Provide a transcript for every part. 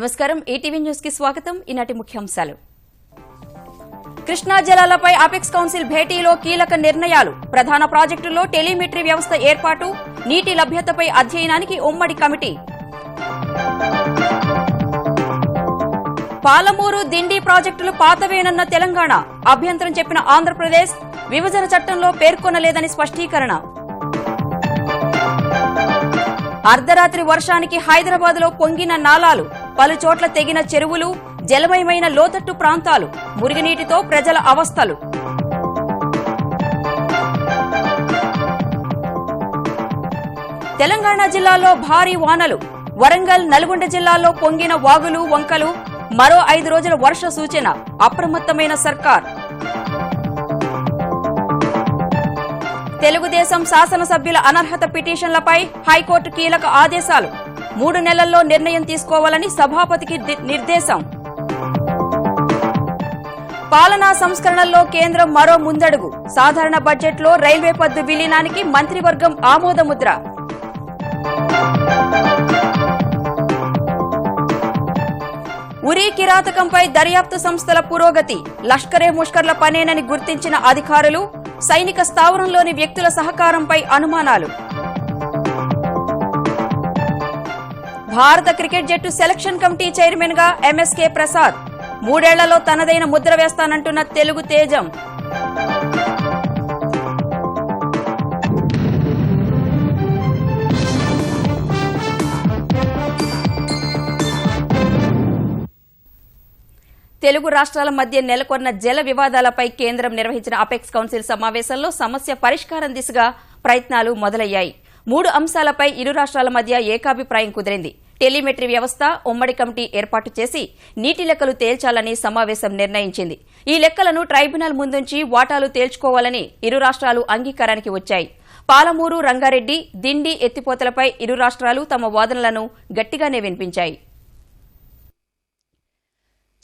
నమస్కారం ETV news కి స్వాగతం. ఈనాటి ముఖ్యాంశాలు. కృష్ణా జలాలపై అపెక్స్ కౌన్సిల్ భేటీలో కీలక నిర్ణయాలు. ప్రధాన ప్రాజెక్టుల్లో టెలిమెట్రీ వ్యవస్థ ఏర్పాటు, నీటి లభ్యతపై అధ్యయనానికి ఉమ్మడి కమిటీ. పాలమూరు దిండి ప్రాజెక్టులు పాతవేనన్న తెలంగాణ, అభ్యంతరం చెప్పిన ఆంధ్రప్రదేశ్, విభజన చట్టంలో పేర్కొనలేదని స్పష్టీకరణ. అర్ధరాత్రి వర్షానికి హైదరాబాద్ లో పొంగిన నాలాలు, పలుచోట్ల తెగిన చెరువులు, జలమయమైన లోతట్టు ప్రాంతాలు, మురుగునీటితో ప్రజల అవస్థలు. తెలంగాణ జిల్లాలో భారీ వానలు. వరంగల్, నల్గొండ జిల్లాల్లో పొంగిన వాగులు, వంకలు. మరో 5 రోజుల వర్ష సూచన. అప్రమత్తమైన సర్కార్. తెలుగుదేశం శాసనసభ్యుల అనర్హత పిటిషన్లపై హైకోర్టు కీలక ఆదేశాలు. 3 నెలల్లో నిర్ణయం తీసుకోవాలని సభాపతికి నిర్దేశం. పాలనా సంస్కరణల్లో కేంద్రం మరో ముందడుగు. సాధారణ బడ్జెట్లో రైల్వే పద్దు విలీనానికి మంత్రివర్గం ఆమోదముద్ర. ఉరీ కిరాతకంపై దర్యాప్తు సంస్థల పురోగతి. లష్కరే ముష్కర్ల పనేనని గుర్తించిన అధికారులు. సైనిక స్థావరంలోని వ్యక్తుల సహకారంపై అనుమానాలు. భారత క్రికెట్ జట్టు సెలక్షన్ కమిటీ చైర్మన్ గా ఎంఎస్కే ప్రసాద్. 3 ఏళ్లలో తనదైన ముద్ర వేస్తానంటున్న తెలుగు తేజం. తెలుగు రాష్ట్రాల మధ్య నెలకొన్న జల వివాదాలపై కేంద్రం నిర్వహించిన అపెక్స్ కౌన్సిల్ సమావేశంలో సమస్య పరిష్కారం దిశగా ప్రయత్నాలు మొదలయ్యాయి. 3 అంశాలపై ఇరు రాష్ట్రాల మధ్య ఏకాభిప్రాయం కుదిరింది. టెలిమెట్రీ వ్యవస్థ, ఉమ్మడి కమిటీ ఏర్పాటు చేసి నీటి లెక్కలు తేల్చాలని సమావేశం నిర్ణయించింది. ఈ లెక్కలను ట్రైబ్యునల్ ముందుంచి వాటాలు తేల్చుకోవాలని ఇరు రాష్ట్రాలు అంగీకారానికి వచ్చాయి. పాలమూరు, రంగారెడ్డి, దిండి ఎత్తిపోతలపై ఇరు రాష్ట్రాలు తమ వాదనలను గట్టిగానే వినిపించాయి.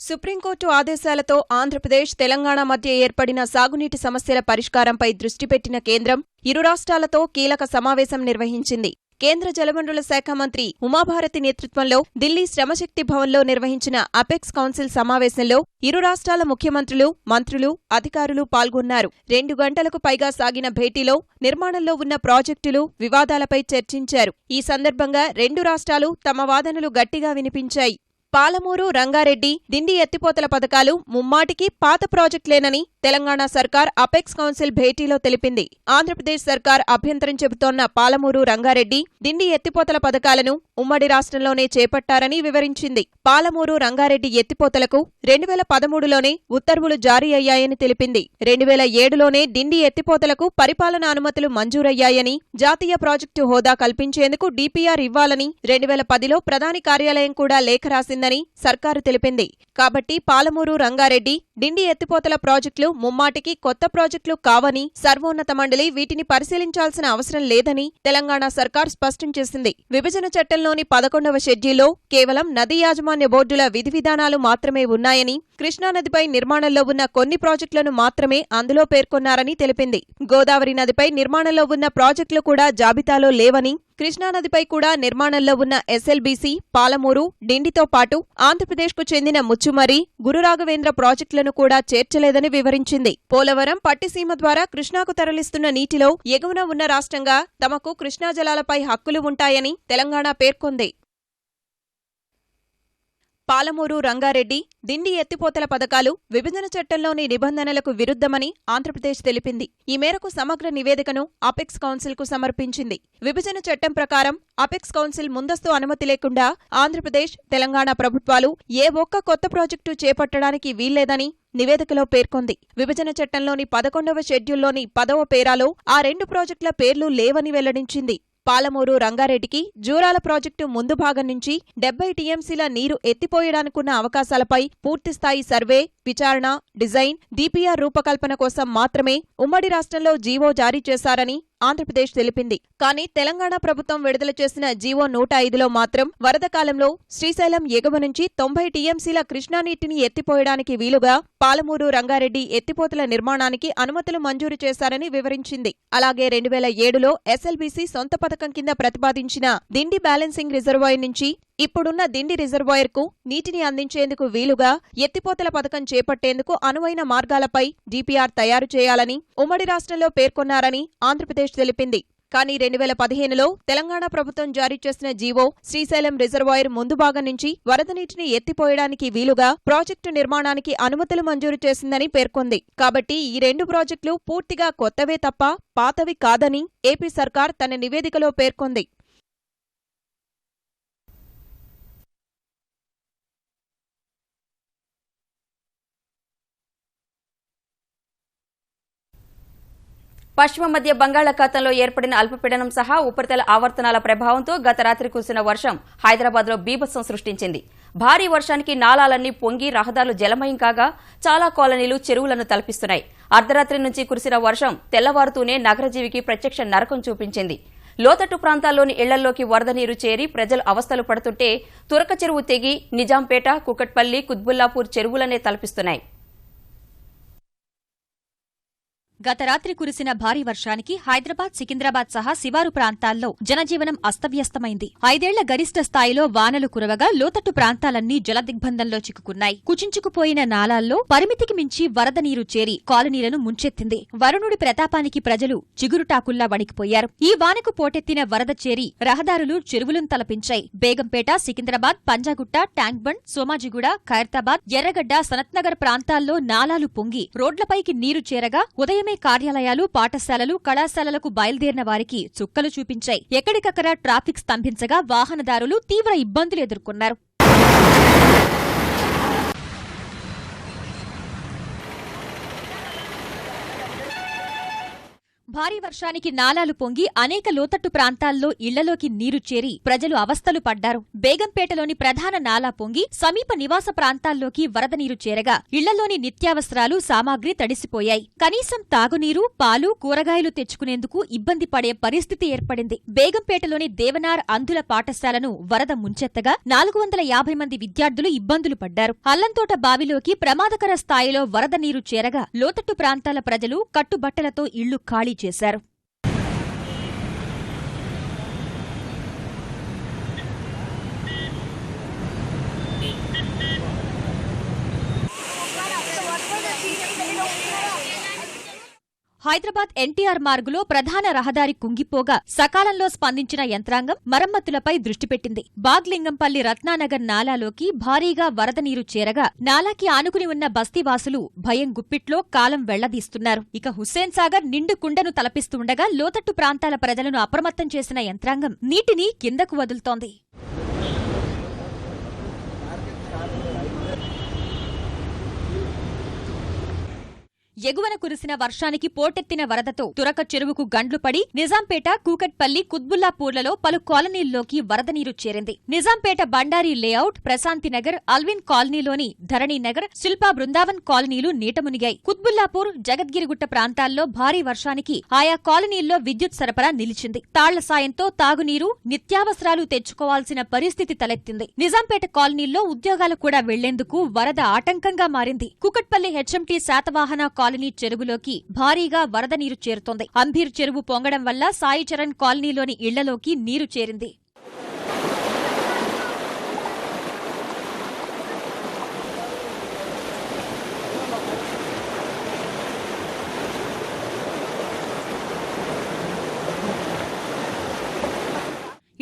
సుప్రీంకోర్టు ఆదేశాలతో ఆంధ్రప్రదేశ్, తెలంగాణ మధ్య ఏర్పడిన సాగునీటి సమస్యల పరిష్కారంపై దృష్టి పెట్టిన కేంద్రం ఇరు రాష్ట్రాలతో కీలక సమావేశం నిర్వహించింది. కేంద్ర జలవనరుల శాఖ మంత్రి ఉమాభారతి నేతృత్వంలో ఢిల్లీ శ్రమశక్తి భవన్లో నిర్వహించిన అపెక్స్ కౌన్సిల్ సమావేశంలో ఇరు రాష్ట్రాల ముఖ్యమంత్రులు, మంత్రులు, అధికారులు పాల్గొన్నారు. 2 గంటలకు పైగా సాగిన భేటీలో నిర్మాణంలో ఉన్న ప్రాజెక్టులు, వివాదాలపై చర్చించారు. ఈ సందర్భంగా 2 రాష్ట్రాలు తమ వాదనలు గట్టిగా వినిపించాయి. పాలమూరు, రంగారెడ్డి, దిండి ఎత్తిపోతల పథకాలు ముమ్మాటికి పాత ప్రాజెక్టులేనని తెలంగాణ సర్కార్ అపెక్స్ కౌన్సిల్ భేటీలో తెలిపింది. ఆంధ్రప్రదేశ్ సర్కార్ అభ్యంతరం చెబుతోన్న పాలమూరు, రంగారెడ్డి, దిండి ఎత్తిపోతల పథకాలను ఉమ్మడి రాష్ట్రంలోనే చేపట్టారని వివరించింది. పాలమూరు, రంగారెడ్డి ఎత్తిపోతలకు 2013లోనే ఉత్తర్వులు జారీ అయ్యాయని తెలిపింది. 2007లోనే దిండి ఎత్తిపోతలకు పరిపాలనా అనుమతులు మంజూరయ్యాయని, జాతీయ ప్రాజెక్టు హోదా కల్పించేందుకు డీపీఆర్ ఇవ్వాలని 2010లో ప్రధాని కార్యాలయం కూడా లేఖ రాసిందని సర్కారు తెలిపింది. కాబట్టి పాలమూరు, రంగారెడ్డి, దిండి ఎత్తిపోతల ప్రాజెక్టులు ముమ్మాటికి కొత్త ప్రాజెక్టులు కావని, సర్వోన్నత మండలి వీటిని పరిశీలించాల్సిన అవసరం లేదని తెలంగాణ సర్కార్ స్పష్టం చేసింది. విభజన చట్టంలోని 11వ షెడ్యూల్లో కేవలం నదీ యాజమాన్య బోర్డుల విధి విధానాలు మాత్రమే ఉన్నాయని, కృష్ణానదిపై నిర్మాణంలో ఉన్న కొన్ని ప్రాజెక్టులను మాత్రమే అందులో పేర్కొన్నారని తెలిపింది. గోదావరి నదిపై నిర్మాణంలో ఉన్న ప్రాజెక్టులు కూడా జాబితాలో లేవని, కృష్ణానదిపై కూడా నిర్మాణంలో ఉన్న ఎస్ఎల్బీసీ, పాలమూరు, డిండితో పాటు ఆంధ్రప్రదేశ్కు చెందిన ముచ్చుమర్రి, గురురాఘవేంద్ర ప్రాజెక్టులను కూడా చేర్చలేదని వివరించింది. పోలవరం, పట్టిసీమ ద్వారా కృష్ణాకు తరలిస్తున్న నీటిలో ఎగువన ఉన్న రాష్ట్రంగా తమకు కృష్ణా జలాలపై హక్కులు ఉంటాయని తెలంగాణ పేర్కొంది. పాలమూరు, రంగారెడ్డి, దిండి ఎత్తిపోతల పథకాలు విభజన చట్టంలోని నిబంధనలకు విరుద్ధమని ఆంధ్రప్రదేశ్ తెలిపింది. ఈ మేరకు సమగ్ర నివేదికను అపెక్స్ కౌన్సిల్కు సమర్పించింది. విభజన చట్టం ప్రకారం అపెక్స్ కౌన్సిల్ ముందస్తు అనుమతి లేకుండా ఆంధ్రప్రదేశ్, తెలంగాణ ప్రభుత్వాలు ఏ ఒక్క కొత్త ప్రాజెక్టు చేపట్టడానికి వీల్లేదని నివేదికలో పేర్కొంది. విభజన చట్టంలోని 11వ షెడ్యూల్లోని 10వ పేరాలో ఆ 2 ప్రాజెక్టుల పేర్లు లేవని వెల్లడించింది. పాలమూరు, రంగారెడ్డికి జూరాల ప్రాజెక్టు ముందు భాగం నుంచి 70 టీఎంసీల నీరు ఎత్తిపోయడానికున్న అవకాశాలపై పూర్తిస్థాయి సర్వే, విచారణ, డిజైన్, డీపీఆర్ రూపకల్పన కోసం మాత్రమే ఉమ్మడి రాష్ట్రంలో జీవో జారీ చేశారని ఆంధ్రప్రదేశ్ తెలిపింది. కానీ తెలంగాణ ప్రభుత్వం విడుదల చేసిన జీవో 105లో మాత్రం వరద కాలంలో శ్రీశైలం ఎగువ నుంచి 90 టీఎంసీల కృష్ణానీటిని ఎత్తిపోయడానికి వీలుగా పాలమూరు రంగారెడ్డి ఎత్తిపోతల నిర్మాణానికి అనుమతులు మంజూరు చేశారని వివరించింది. అలాగే 2007లో ఎస్ఎల్బీసీ సొంత పథకం కింద ప్రతిపాదించిన దిండి బ్యాలెన్సింగ్ రిజర్వాయర్ నుంచి ఇప్పుడున్న దిండి రిజర్వాయర్కు నీటిని అందించేందుకు వీలుగా ఎత్తిపోతల పథకం చేపట్టేందుకు అనువైన మార్గాలపై డీపీఆర్ తయారు చేయాలని ఉమ్మడి రాష్ట్రంలో పేర్కొన్నారని ఆంధ్రప్రదేశ్ తెలిపింది. కానీ 2015లో తెలంగాణ ప్రభుత్వం జారీ చేసిన జీవో శ్రీశైలం రిజర్వాయర్ ముందు భాగం నుంచి వరద నీటిని ఎత్తిపోయడానికి వీలుగా ప్రాజెక్టు నిర్మాణానికి అనుమతులు మంజూరు చేసిందని పేర్కొంది. కాబట్టి ఈ 2 ప్రాజెక్టులు పూర్తిగా కొత్తవే తప్ప పాతవి కాదని ఏపీ సర్కార్ తన నివేదికలో పేర్కొంది. పశ్చిమ మధ్య బంగాళాఖాతంలో ఏర్పడిన అల్పపీడనం సహా ఉపరితల ఆవర్తనాల ప్రభావంతో గత రాత్రి కురిసిన వర్షం హైదరాబాద్లో బీభత్సం సృష్టించింది. భారీ వర్షానికి నాలాలన్నీ పొంగి రహదారులు జలమయం కాగా చాలా కాలనీలు చెరువులను తలపిస్తున్నాయి. అర్ధరాత్రి నుంచి కురిసిన వర్షం తెల్లవారుతూనే నగరజీవికి ప్రత్యక్ష నరకం చూపించింది. లోతట్టు ప్రాంతాల్లోని ఇళ్లలోకి వరద నీరు చేరి ప్రజలు అవస్థలు పడుతుంటే తురక చెరువు తెగి నిజాంపేట, కుకట్పల్లి, కుత్బుల్లాపూర్ చెరువులనే తలపిస్తున్నాయి. గత రాత్రి కురిసిన భారీ వర్షానికి హైదరాబాద్, సికింద్రాబాద్ సహా శివారు ప్రాంతాల్లో జనజీవనం అస్తవ్యస్తమైంది. 5 ఏళ్ల గరిష్ట స్థాయిలో వానలు కురవగా లోతట్టు ప్రాంతాలన్నీ జలదిగ్బంధంలో చిక్కుకున్నాయి. కుచించుకుపోయిన నాలాల్లో పరిమితికి మించి వరద నీరు చేరి కాలనీలను ముంచెత్తింది. వరుణుడి ప్రతాపానికి ప్రజలు చిగురుటాకుల్లా వణికిపోయారు. ఈ వానకు పోటెత్తిన వరద చేరి రహదారులు, చెరువులను తలపించాయి. బేగంపేట, సికింద్రాబాద్, పంజాగుట్ట, ట్యాంక్బండ్, సోమాజిగూడ, ఖైరతాబాద్, ఎర్రగడ్డ, సనత్నగర్ ప్రాంతాల్లో నాలాలు పొంగి రోడ్లపైకి నీరు చేరగా ఉదయమే కార్యాలయాలు, పాఠశాలలు, కళాశాలలకు బయలుదేరిన వారికి చుక్కలు చూపించాయి. ఎక్కడికక్కడ ట్రాఫిక్ స్తంభించగా వాహనదారులు తీవ్ర ఇబ్బందులు ఎదుర్కొన్నారు. భారీ వర్షానికి నాలాలు పొంగి అనేక లోతట్టు ప్రాంతాల్లో ఇళ్లలోకి నీరు చేరి ప్రజలు అవస్థలు పడ్డారు. బేగంపేటలోని ప్రధాన నాలా పొంగి సమీప నివాస ప్రాంతాల్లోకి వరద నీరు చేరగా ఇళ్లలోని నిత్యావసరాలు, సామాగ్రి తడిసిపోయాయి. కనీసం తాగునీరు, పాలు, కూరగాయలు తెచ్చుకునేందుకు ఇబ్బంది పడే పరిస్థితి ఏర్పడింది. బేగంపేటలోని దేవనార్ అంధుల పాఠశాలను వరద ముంచెత్తగా 450 మంది విద్యార్థులు ఇబ్బందులు పడ్డారు. అల్లంతోట బావిలోకి ప్రమాదకర స్థాయిలో వరద నీరు చేరగా లోతట్టు ప్రాంతాల ప్రజలు కట్టుబట్టలతో ఇళ్లు ఖాళీ చేశారు. హైదరాబాద్ ఎన్టీఆర్ మార్గులో ప్రధాన రహదారి కుంగిపోగా సకాలంలో స్పందించిన యంత్రాంగం మరమ్మతులపై దృష్టిపెట్టింది. బాగ్లింగంపల్లి రత్నానగర్ నాలాలోకి భారీగా వరద నీరు చేరగా నాలాకి ఆనుకుని ఉన్న బస్తీవాసులు భయం గుప్పిట్లో కాలం వెళ్లదీస్తున్నారు. ఇక హుస్సేన్ సాగర్ నిండు కుండను తలపిస్తుండగా లోతట్టు ప్రాంతాల ప్రజలను అప్రమత్తం చేసిన యంత్రాంగం నీటిని కిందకు వదులుతోంది. ఎగువన కురిసిన వర్షానికి పోటెత్తిన వరదతో తురక చెరువుకు గండ్లు పడి నిజాంపేట, కూకట్పల్లి, కుత్బుల్లాపూర్లలో పలు కాలనీల్లోకి వరద నీరు చేరింది. నిజాంపేట బండారీ లేఅవుట్, ప్రశాంతినగర్, అల్విన్ కాలనీలోని ధరణీనగర్, శిల్పా బృందావన్ కాలనీలు నీటమునిగాయి. కుత్బుల్లాపూర్, జగద్గిరిగుట్ట ప్రాంతాల్లో భారీ వర్షానికి ఆయా కాలనీల్లో విద్యుత్ సరఫరా నిలిచింది. తాళ్ల సాయంతో తాగునీరు, నిత్యావసరాలు తెచ్చుకోవాల్సిన పరిస్థితి తలెత్తింది. నిజాంపేట కాలనీల్లో ఉద్యోగాలు కూడా వెళ్లేందుకు వరద ఆటంకంగా మారింది. కూకట్పల్లి హెచ్ఎంటీ శాతవాహన కాలనీ చెరువులోకి భారీగా వరద నీరు చేరుతోంది. అంబీర్ చెరువు పొంగడం వల్ల సాయి చరణ్ కాలనీలోని ఇళ్లలోకి నీరు చేరింది.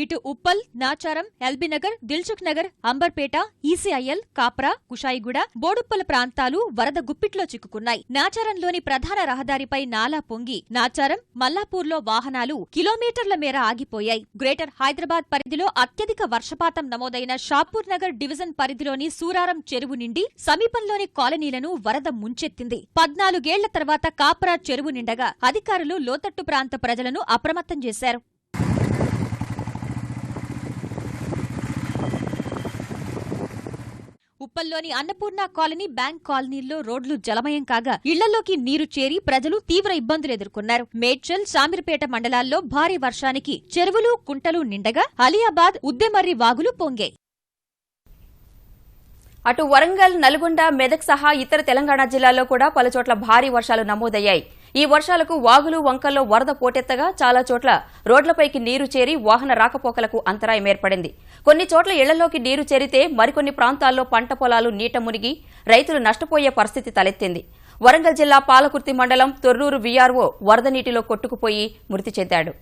ఇటు ఉప్పల్, నాచారం, ఎల్బీనగర్, దిల్సుఖ్ నగర్, అంబర్పేట, ఈసీఐఎల్, కాప్రా, కుషాయిగూడ, బోడుప్పల ప్రాంతాలు వరద గుప్పిట్లో చిక్కుకున్నాయి. నాచారంలోని ప్రధాన రహదారిపై నాలా పొంగి నాచారం, మల్లాపూర్లో వాహనాలు కిలోమీటర్ల మేర ఆగిపోయాయి. గ్రేటర్ హైదరాబాద్ పరిధిలో అత్యధిక వర్షపాతం నమోదైన షాపూర్ నగర్ డివిజన్ పరిధిలోని సూరారం చెరువు నిండి సమీపంలోని కాలనీలను వరద ముంచెత్తింది. 14 ఏళ్ల తర్వాత కాప్రా చెరువు నిండగా అధికారులు లోతట్టు ప్రాంత ప్రజలను అప్రమత్తం చేశారు. ఉప్పల్ ఉప్పల్లోని అన్నపూర్ణ కాలనీ, బ్యాంక్ కాలనీల్లో రోడ్లు జలమయం కాగా ఇళ్లలోకి నీరు చేరి ప్రజలు తీవ్ర ఇబ్బందులు ఎదుర్కొన్నారు. మేడ్చల్, శామీర్పేట మండలాల్లో భారీ వర్షానికి చెరువులు, కుంటలు నిండగా అలియాబాద్, ఉద్దెమర్రి వాగులు పొంగాయి. అటు వరంగల్, నల్గొండ, మెదక్ సహా ఇతర తెలంగాణ జిల్లాల్లో కూడా పలుచోట్ల భారీ వర్షాలు నమోదయ్యాయి. ఈ వర్షాలకు వాగులు, వంకల్లో వరద పోటెత్తగా చాలా చోట్ల రోడ్లపైకి నీరు చేరి వాహన రాకపోకలకు అంతరాయం ఏర్పడింది. కొన్ని చోట్ల ఇళ్లలోకి నీరు చేరితే మరికొన్ని ప్రాంతాల్లో పంట పొలాలు నీట మునిగి రైతులు నష్టపోయే పరిస్థితి తలెత్తింది. వరంగల్ జిల్లా పాలకుర్తి మండలం తొర్రూరు వీఆర్ఓ వరద నీటిలో కొట్టుకుపోయి మృతి చెందాడు.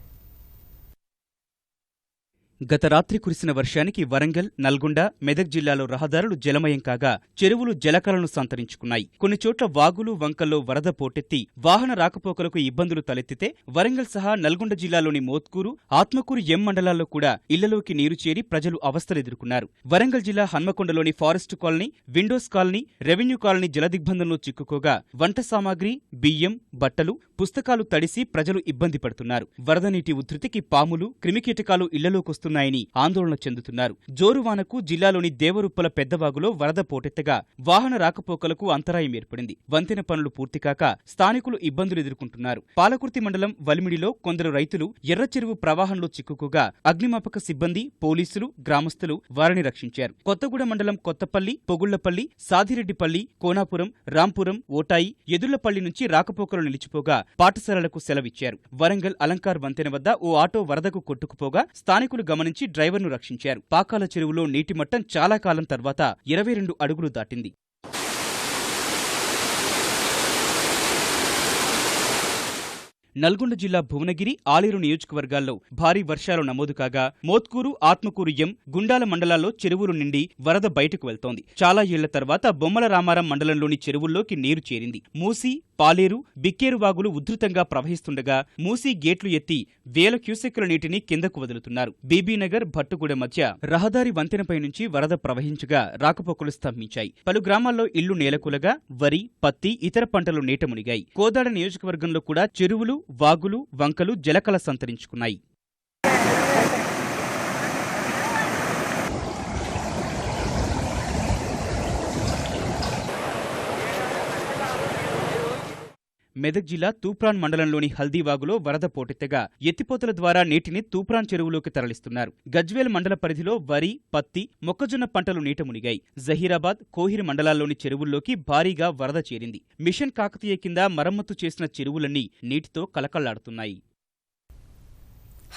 గత రాత్రి కురిసిన వర్షానికి వరంగల్, నల్గొండ, మెదక్ జిల్లాలో రహదారులు జలమయం కాగా చెరువులు జలకలను సంతరించుకున్నాయి. కొన్ని చోట్ల వాగులు, వంకల్లో వరద పోటెత్తి వాహన రాకపోకలకు ఇబ్బందులు తలెత్తితే వరంగల్ సహా నల్గొండ జిల్లాలోని మోత్కూరు, ఆత్మకూరు ఎం మండలాల్లో కూడా ఇళ్లలోకి నీరు చేరి ప్రజలు అవస్థలెదుర్కొన్నారు. వరంగల్ జిల్లా హన్మకొండలోని forest colony, windows colony, revenue colony జలదిగ్బంధంలో చిక్కుకోగా వంట సామాగ్రి, బియ్యం, బట్టలు, పుస్తకాలు తడిసి ప్రజలు ఇబ్బంది పడుతున్నారు. వరద నీటి ఉధృతికి పాములు, క్రిమికీటకాలు ఇళ్లలోకొస్తున్నాయని ఆందోళన చెందుతున్నారు. జోరువానకు జిల్లాలోని దేవరుప్పల పెద్దవాగులో వరద పోటెత్తగా వాహన రాకపోకలకు అంతరాయం ఏర్పడింది. వంతెన పనులు పూర్తికాక స్థానికులు ఇబ్బందులు ఎదుర్కొంటున్నారు. పాలకుర్తి మండలం వలిమిడిలో కొందరు రైతులు ఎర్రచెరువు ప్రవాహంలో చిక్కుకోగా అగ్నిమాపక సిబ్బంది, పోలీసులు, గ్రామస్తులు వారిని రక్షించారు. కొత్తగూడ మండలం కొత్తపల్లి, పొగుళ్లపల్లి, సాదిరెడ్డిపల్లి, కోనాపురం, రాంపురం, ఓటాయి, ఎదుళ్లపల్లి నుంచి రాకపోకలు నిలిచిపోగా పాఠశాలలకు సెలవిచ్చారు. వరంగల్ అలంకార్ వంతెన వద్ద ఓ ఆటో వరదకు కొట్టుకుపోగా స్థానికులు గమనించి డ్రైవర్ను రక్షించారు. పాకాల చెరువులో నీటి మట్టం చాలా కాలం తర్వాత 22 అడుగులు దాటింది. నల్గొండ జిల్లా భువనగిరి, ఆలేరు నియోజకవర్గాల్లో భారీ వర్షాలు నమోదు కాగా మోత్కూరు, ఆత్మకూరు ఎం, గుండాల మండలాల్లో చెరువులు నిండి వరద బయటకు వెళ్తోంది. చాలా ఏళ్ల తర్వాత బొమ్మల రామారం మండలంలోని చెరువుల్లోకి నీరు చేరింది. మూసీ, పాలేరు, బిక్కేరు వాగులు ఉధృతంగా ప్రవహిస్తుండగా మూసీ గేట్లు ఎత్తి వేల క్యూసెక్కుల నీటిని కిందకు వదులుతున్నారు. బీబీనగర్, భట్టుగూడ మధ్య రహదారి వంతెనపై నుంచి వరద ప్రవహించగా రాకపోకలు స్తంభించాయి. పలు గ్రామాల్లో ఇళ్లు నేలకూలగా వరి, పత్తి, ఇతర పంటలు నీట మునిగాయి. కోదాడ నియోజకవర్గంలో కూడా చెరువులు, వాగులు, వంకలు జలకల సంతరించుకున్నాయి. మెదక్ జిల్లా తూప్రాన్ మండలంలోని హల్దీవాగులో వరద పోటెత్తగా ఎత్తిపోతల ద్వారా నీటిని తూప్రాన్ చెరువులోకి తరలిస్తున్నారు. గజ్వేల్ మండల పరిధిలో వరి, పత్తి, మొక్కజొన్న పంటలు నీట మునిగాయి. జహీరాబాద్, కోహిర్ మండలాల్లోని చెరువుల్లోకి భారీగా వరద చేరింది. మిషన్ కాకతీయ కింద మరమ్మతు చేసిన చెరువులన్నీ నీటితో కలకళ్లాడుతున్నాయి.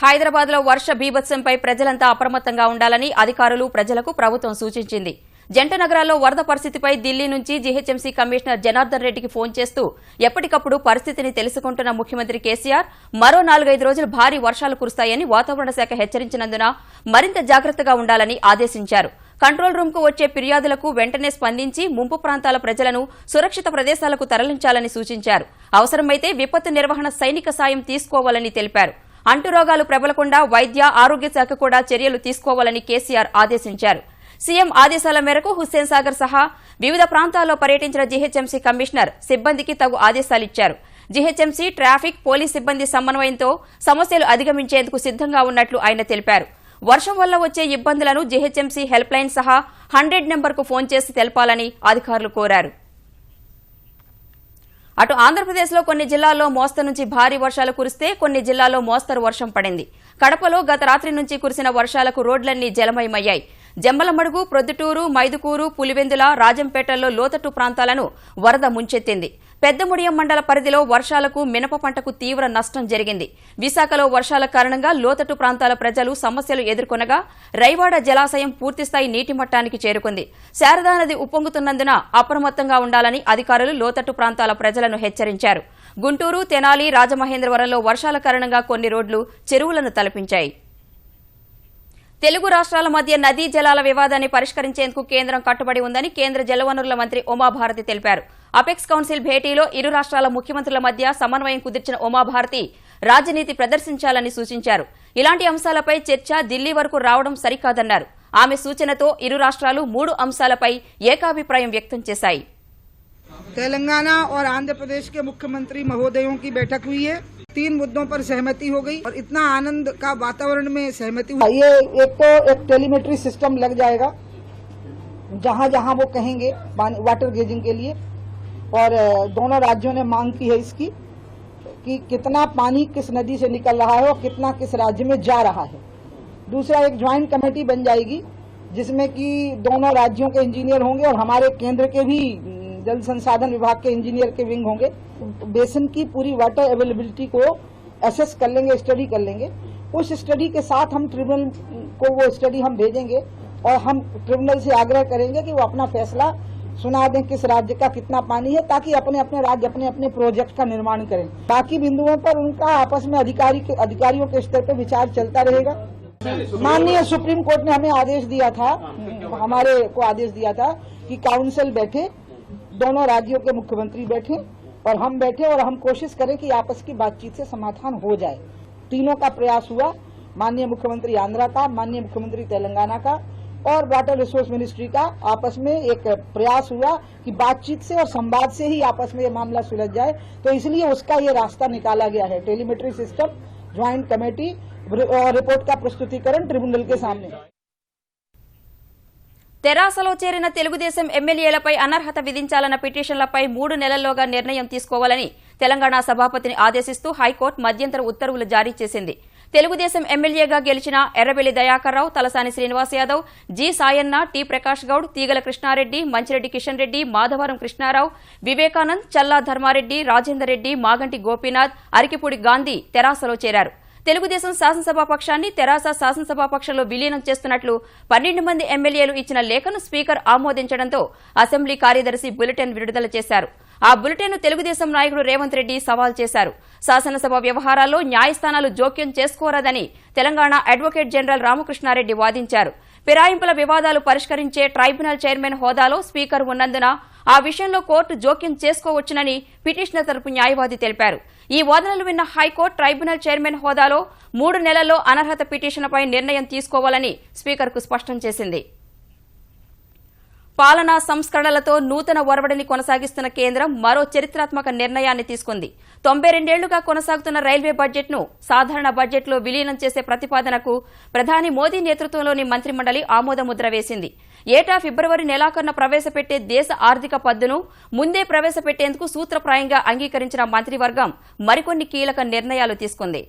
హైదరాబాద్లో వర్ష బీభత్సంపై ప్రజలంతా అప్రమత్తంగా ఉండాలని అధికారులు, ప్రజలకు ప్రభుత్వం సూచించింది. జంట నగరాల్లో వరద పరిస్థితిపై ఢిల్లీ నుంచి జీహెచ్ఎంసీ కమిషనర్ జనార్దన్ రెడ్డికి ఫోన్ చేస్తూ ఎప్పటికప్పుడు పరిస్థితిని తెలుసుకుంటున్న ముఖ్యమంత్రి కేసీఆర్ మరో 4-5 రోజులు భారీ వర్షాలు కురుస్తాయని వాతావరణ శాఖ హెచ్చరించినందున మరింత జాగ్రత్తగా ఉండాలని ఆదేశించారు. కంట్రోల్ రూమ్ కు వచ్చే ఫిర్యాదులకు వెంటనే స్పందించి ముంపు ప్రాంతాల ప్రజలను సురక్షిత ప్రదేశాలకు తరలించాలని సూచించారు. అవసరమైతే విపత్తు నిర్వహణ సైనిక సాయం తీసుకోవాలని తెలిపారు. అంటురోగాలు ప్రబలకుండా వైద్య, ఆరోగ్య శాఖ కూడా చర్యలు తీసుకోవాలని కేసీఆర్ ఆదేశించారు. సీఎం ఆదేశాల మేరకు హుస్సేన్ సాగర్ సహా వివిధ ప్రాంతాల్లో పర్యటించిన జీహెచ్ఎంసీ కమిషనర్ సిబ్బందికి తగు ఆదేశాలిచ్చారు. జీహెచ్ఎంసీ, ట్రాఫిక్, పోలీస్ సిబ్బంది సమన్వయంతో సమస్యలు అధిగమించేందుకు సిద్దంగా ఉన్నట్లు ఆయన తెలిపారు. వర్షం వల్ల వచ్చే ఇబ్బందులను జీహెచ్ఎంసీ హెల్ప్ లైన్ సహా 100 నెంబర్కు ఫోన్ చేసి తెలపాలని అధికారులు కోరారు. అటు ఆంధ్రప్రదేశ్లో కొన్ని జిల్లాల్లో మోస్తరు నుంచి భారీ వర్షాలు కురిస్తే కొన్ని జిల్లాల్లో మోస్తరు వర్షం పడింది. కడపలో గత రాత్రి నుంచి కురిసిన వర్షాలకు రోడ్లన్నీ జలమయమయ్యాయి. జంబలమడుగు, ప్రొద్దుటూరు, మైదుకూరు, పులివెందుల, రాజంపేటల్లో లోతట్టు ప్రాంతాలను వరద ముంచెత్తింది. పెద్దముడియం మండల పరిధిలో వర్షాలకు మినప పంటకు తీవ్ర నష్టం జరిగింది. విశాఖలో వర్షాల కారణంగా లోతట్టు ప్రాంతాల ప్రజలు సమస్యలు ఎదుర్కొనగా రైవాడ జలాశయం పూర్తిస్థాయి నీటి మట్టానికి చేరుకుంది. శారదా నది ఉప్పొంగుతున్నందున అప్రమత్తంగా ఉండాలని అధికారులు లోతట్టు ప్రాంతాల ప్రజలను హెచ్చరించారు. గుంటూరు, తెనాలి, రాజమహేంద్రవరంలో వర్షాల కారణంగా కొన్ని రోడ్లు చెరువులను తలపించాయి. తెలుగు రాష్ట్రాల మధ్య నదీ జలాల వివాదాన్ని పరిష్కరించేందుకు కేంద్రం కట్టుబడి ఉందని కేంద్ర జలవనరుల మంత్రి ఉమాభారతి తెలిపారు. అపెక్స్ కౌన్సిల్ భేటీలో ఇరు రాష్ట్రాల ముఖ్యమంత్రుల మధ్య సమన్వయం కుదిర్చిన ఉమాభారతి రాజనీతి ప్రదర్శించాలని సూచించారు. ఇలాంటి అంశాలపై చర్చ ఢిల్లీ వరకు రావడం సరికాదన్నారు. ఆమె సూచనతో ఇరు రాష్ట్రాలు 3 అంశాలపై ఏకాభిప్రాయం వ్యక్తం చేశాయి. तेलंगाना और आंध्र प्रदेश के मुख्यमंत्री महोदयों की बैठक हुई है. 3 मुद्दों पर सहमति हो गई और इतना आनंद का वातावरण में सहमति हुई. ये एक तो एक टेलीमेट्री सिस्टम लग जाएगा जहां जहां वो कहेंगे वाटर गेजिंग के लिए। और दोनों राज्यों ने मांग की है इसकी कि कितना पानी किस नदी से निकल रहा है और कितना किस राज्य में जा रहा है। दूसरा, एक ज्वाइंट कमेटी बन जाएगी जिसमें कि दोनों राज्यों के इंजीनियर होंगे और हमारे केंद्र के भी जल संसाधन विभाग के इंजीनियर के विंग होंगे। बेसिन की पूरी वाटर अवेलेबिलिटी को एसेस कर लेंगे, स्टडी कर लेंगे। उस स्टडी के साथ हम ट्रिब्यूनल को वो स्टडी हम भेजेंगे और हम ट्रिब्यूनल से आग्रह करेंगे कि वो अपना फैसला सुना दें किस राज्य का कितना पानी है, ताकि अपने अपने राज्य अपने अपने प्रोजेक्ट का निर्माण करें। बाकी बिंदुओं पर उनका आपस में अधिकारियों के स्तर पर विचार चलता रहेगा। माननीय सुप्रीम कोर्ट ने हमें आदेश दिया था, हमारे को आदेश दिया था कि काउंसिल बैठे, दोनों राज्यों के मुख्यमंत्री बैठे और हम बैठे और हम कोशिश करें कि आपस की बातचीत से समाधान हो जाए। तीनों का प्रयास हुआ, माननीय मुख्यमंत्री आंध्रा का, माननीय मुख्यमंत्री तेलंगाना का और वाटर रिसोर्स मिनिस्ट्री का आपस में एक प्रयास हुआ कि बातचीत से और संवाद से ही आपस में ये मामला सुलझ जाए। तो इसलिए उसका ये रास्ता निकाला गया है, टेलीमेट्री सिस्टम, ज्वाइंट कमेटी और रिपोर्ट का प्रस्तुतीकरण ट्रिब्यूनल के सामने। తెరాసలో చేరిన తెలుగుదేశం ఎమ్మెల్యేలపై అనర్హత విధించాలన్న పిటిషన్లపై 3 నెలల్లోగా నిర్ణయం తీసుకోవాలని తెలంగాణ సభాపతిని ఆదేశిస్తూ హైకోర్టు మధ్యంతర ఉత్తర్వులు జారీ చేసింది. తెలుగుదేశం ఎమ్మెల్యేగా గెలిచిన ఎర్రబెల్లి దయాకర్రావు, తలసాని శ్రీనివాస్ యాదవ్, జి సాయన్న, టి ప్రకాష్ గౌడ్, తీగల కృష్ణారెడ్డి, మంచిరెడ్డి కిషన్ రెడ్డి, మాధవరం కృష్ణారావు, వివేకానంద్, చల్లా ధర్మారెడ్డి, రాజేందర్ రెడ్డి, మాగంటి గోపీనాథ్, అరికిపూడి గాంధీ తెరాసలో చేరారు. తెలుగుదేశం శాసనసభాపక్షాన్ని తెరాస శాసనసభాపక్షంలో విలీనం చేస్తున్నట్లు 12 మంది ఎమ్మెల్యేలు ఇచ్చిన లేఖను స్పీకర్ ఆమోదించడంతో అసెంబ్లీ కార్యదర్శి బులెటిన్ విడుదల చేశారు. ఆ బులెటిన్ను తెలుగుదేశం నాయకుడు రేవంత్ రెడ్డి సవాల్ చేశారు. శాసనసభ వ్యవహారాల్లో న్యాయస్థానాలు జోక్యం చేసుకోరాదని తెలంగాణ అడ్వకేట్ జనరల్ రామకృష్ణారెడ్డి వాదించారు. ఫిరాయింపుల వివాదాలు పరిష్కరించే ట్రైబ్యునల్ చైర్మన్ హోదాలో స్పీకర్ ఉన్నందున ఆ విషయంలో కోర్టు జోక్యం చేసుకోవచ్చునని పిటిషనర్ తరపు న్యాయవాది తెలిపారు. ఈ వాదనలు విన్న హైకోర్టు ట్రైబ్యునల్ చైర్మన్ హోదాలో 3 నెలల్లో అనర్హత పిటిషన్పై నిర్ణయం తీసుకోవాలని స్పీకర్కు స్పష్టం చేసింది. పాలనా సంస్కరణలతో నూతన ఒరవడిని కొనసాగిస్తున్న కేంద్రం మరో చరిత్రాత్మక నిర్ణయాన్ని తీసుకుంది. 92 ఏళ్లుగా కొనసాగుతున్న రైల్వే బడ్జెట్ను సాధారణ బడ్జెట్లో విలీనం చేసే ప్రతిపాదనకు ప్రధాని మోదీ నేతృత్వంలోని మంత్రిమండలి ఆమోదముద్ర వేసింది. ఏటా ఫిబ్రవరి నెలాఖరున ప్రవేశపెట్టే దేశ ఆర్థిక పద్దును ముందే ప్రవేశపెట్టేందుకు సూత్రప్రాయంగా అంగీకరించిన మంత్రివర్గం మరికొన్ని కీలక నిర్ణయాలు తీసుకుంది.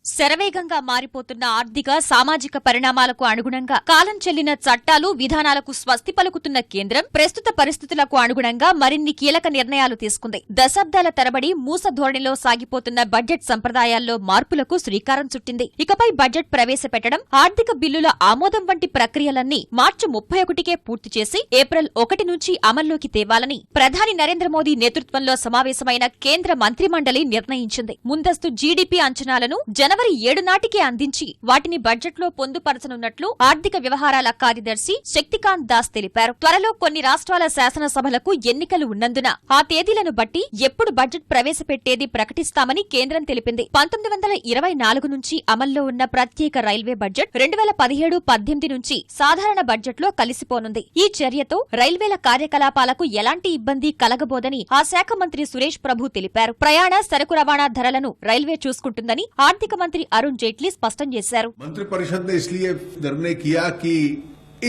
శరవేగంగా మారిపోతున్న ఆర్థిక సామాజిక పరిణామాలకు అనుగుణంగా కాలం చెల్లిన చట్టాలు విధానాలకు స్వస్తి పలుకుతున్న కేంద్రం ప్రస్తుత పరిస్థితులకు అనుగుణంగా మరిన్ని కీలక నిర్ణయాలు తీసుకుంది. దశాబ్దాల తరబడి మూస ధోరణిలో సాగిపోతున్న బడ్జెట్ సంప్రదాయాల్లో మార్పులకు శ్రీకారం చుట్టింది. ఇకపై బడ్జెట్ ప్రవేశపెట్టడం, ఆర్థిక బిల్లుల ఆమోదం వంటి ప్రక్రియలన్నీ మార్చి 31కే పూర్తి చేసి ఏప్రిల్ 1 నుంచి అమల్లోకి తేవాలని ప్రధాని నరేంద్ర మోదీ నేతృత్వంలో సమావేశమైన కేంద్ర మంత్రిమండలి నిర్ణయించింది. ముందస్తు జీడీపీ అంచనాలను జనవరి 7 నాటికే అందించి వాటిని బడ్జెట్లో పొందుపరచనున్నట్లు ఆర్థిక వ్యవహారాల కార్యదర్శి శక్తికాంత్ దాస్ తెలిపారు. త్వరలో కొన్ని రాష్ట్రాల శాసనసభలకు ఎన్నికలు ఉన్నందున ఆ తేదీలను బట్టి ఎప్పుడు బడ్జెట్ ప్రవేశపెట్టేది ప్రకటిస్తామని కేంద్రం తెలిపింది. 1924 నుంచి అమల్లో ఉన్న ప్రత్యేక రైల్వే బడ్జెట్ 2017-18 నుంచి సాధారణ బడ్జెట్లో కలిసిపోనుంది. ఈ చర్యతో రైల్వేల కార్యకలాపాలకు ఎలాంటి ఇబ్బంది కలగబోదని ఆ శాఖ మంత్రి సురేష్ ప్రభు తెలిపారు. ప్రయాణ సరకు రవాణా ధరలను రైల్వే చూసుకుంటుందని ఆర్థిక మంత్రి अरुण जेटली स्पष्ट చేశారు. मंत्रिपरिषद ने इसलिए निर्णय किया कि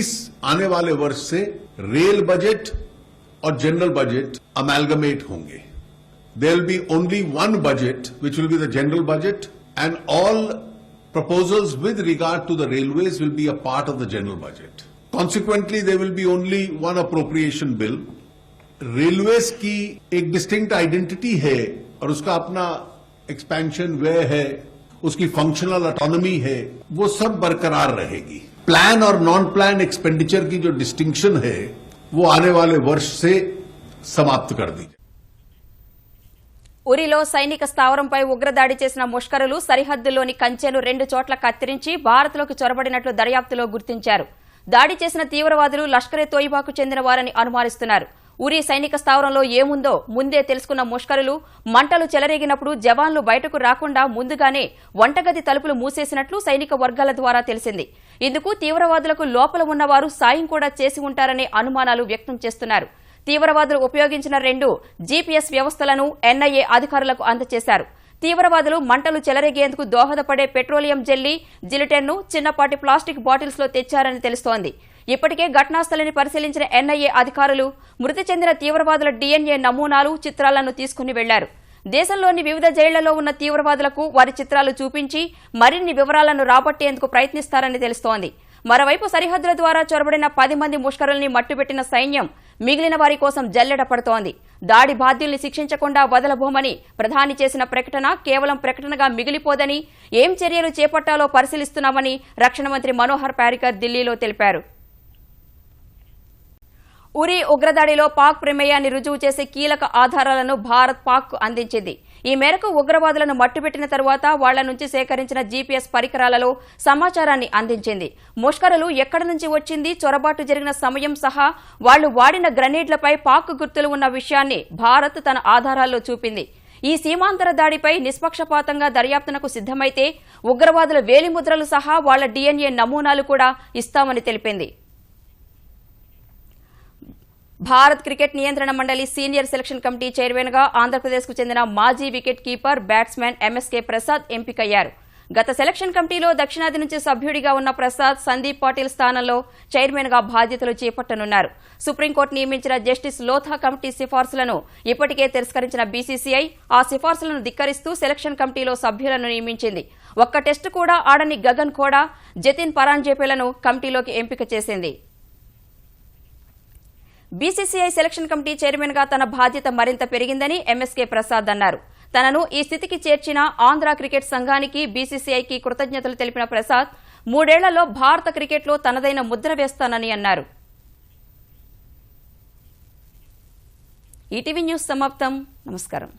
इस आने वाले वर्ष से रेल बजट और जनरल बजट अमेलगमेट होंगे. There will be only one budget which will be the general budget and all proposals with regard to the railways will be a part of the general budget. Consequently there will be only one appropriation bill. Railways की एक distinct identity है और उसका अपना expansion way है, उसकी functional autonomy है, वो सब बरकरार रहेगी. प्लान और नॉन प्लान एक्सपेंडिचर की जो डिस्टिंक्शन है वो आने वाले वर्ष से समाप्त कर दी. ఉరిలో సైనిక స్థావరంపై ఉగ్రదాడి చేసిన ముష్కరులు సరిహద్దుల్లోని కంచెను 2 చోట్ల కత్తిరించి భారత్లోకి చొరబడినట్లు దర్యాప్తులో గుర్తించారు. దాడి చేసిన తీవ్రవాదులు లష్కరే తోయిబాకు చెందిన వారని అనుమానిస్తున్నారు. ఉరి సైనిక స్థావరంలో ఏముందో ముందే తెలుసుకున్న ముష్కరులు మంటలు చెలరేగినప్పుడు జవాన్లు బయటకు రాకుండా ముందుగానే వంటగది తలుపులు మూసేసినట్లు సైనిక వర్గాల ద్వారా తెలిసింది. ఇందుకు తీవ్రవాదులకు లోపల ఉన్నవారు సాయం కూడా చేసి ఉంటారనే అనుమానాలు వ్యక్తం చేస్తున్నారు. తీవ్రవాదులు ఉపయోగించిన 2 జీపీఎస్ వ్యవస్థలను ఎన్ఐఏ అధికారులకు అందజేశారు. తీవ్రవాదులు మంటలు చెలరేగేందుకు దోహదపడే పెట్రోలియం జెల్లీ, జిలిటెన్ను చిన్నపాటి ప్లాస్టిక్ బాటిల్స్ లో తెచ్చారని తెలుస్తోంది. ఇప్పటికే ఘటనాస్థలిని పరిశీలించిన ఎన్ఐఏ అధికారులు మృతి చెందిన తీవ్రవాదుల DNA నమూనాలు, చిత్రాలను తీసుకుని వెళ్లారు. దేశంలోని వివిధ జైళ్లలో ఉన్న తీవ్రవాదులకు వారి చిత్రాలు చూపించి మరిన్ని వివరాలను రాబట్టేందుకు ప్రయత్నిస్తారని తెలుస్తోంది. మరోవైపు సరిహద్దుల ద్వారా చొరబడిన 10 మంది ముష్కరుల్ని మట్టుబెట్టిన సైన్యం మిగిలిన వారి కోసం జల్లెడ పడుతోంది. దాడి బాధ్యుల్ని శిక్షించకుండా వదలబోమని ప్రధాని చేసిన ప్రకటన కేవలం ప్రకటనగా మిగిలిపోదని, ఏం చర్యలు చేపట్టాలో పరిశీలిస్తున్నామని రక్షణ మంత్రి మనోహర్ పారికర్ ఢిల్లీలో తెలిపారు. ఉరి ఉగ్రదాడిలో పాక్ ప్రమేయాన్ని రుజువు చేసే కీలక ఆధారాలను భారత్ పాక్ అందించింది. ఈ మేరకు ఉగ్రవాదులను మట్టుబెట్టిన తరువాత వాళ్ల నుంచి సేకరించిన GPS పరికరాలలో సమాచారాన్ని అందించింది. ముష్కరులు ఎక్కడి నుంచి వచ్చింది, చొరబాటు జరిగిన సమయం సహా వాళ్లు వాడిన గ్రెనేడ్లపై పాక్ గుర్తులు ఉన్న విషయాన్ని భారత్ తన ఆధారాల్లో చూపింది. ఈ సీమాంతర దాడిపై నిష్పక్షపాతంగా దర్యాప్తునకు సిద్దమైతే ఉగ్రవాదుల వేలిముద్రలు సహా వాళ్ల DNA నమూనాలు కూడా ఇస్తామని తెలిపింది. భారత్ క్రికెట్ నియంత్రణ మండలి సీనియర్ సెలక్షన్ కమిటీ చైర్మన్ గా ఆంధ్రప్రదేశ్కు చెందిన మాజీ wicket keeper, batsmen MSK Prasad ఎంపికయ్యారు. గత సెలక్షన్ కమిటీలో దక్షిణాది నుంచి సభ్యుడిగా ఉన్న ప్రసాద్ సందీప్ పాటిల్ స్థానంలో చైర్మన్ గా బాధ్యతలు చేపట్టనున్నారు. సుప్రీంకోర్టు నియమించిన జస్టిస్ లోథా కమిటీ సిఫార్సులను ఇప్పటికే తిరస్కరించిన BCCI ఆ సిఫార్సులను ధిక్కరిస్తూ సెలక్షన్ కమిటీలో సభ్యులను నియమించింది. ఒక్క టెస్టు కూడా ఆడని గగన్ ఖోడా, జతిన్ పరాంజేపేలను కమిటీలోకి ఎంపిక చేసింది. BCCI సెలక్షన్ కమిటీ చైర్మన్ గా తన బాధ్యత మరింత పెరిగిందని MSK ప్రసాద్ అన్నారు. తనను ఈ స్థితికి చేర్చిన ఆంధ్ర క్రికెట్ సంఘానికి, BCCIకి కృతజ్ఞతలు తెలిపిన ప్రసాద్ 3 ఏళ్లలో భారత క్రికెట్లో తనదైన ముద్ర వేస్తానని అన్నారు. ఈటీవీ న్యూస్ సమాప్తం. నమస్కారం.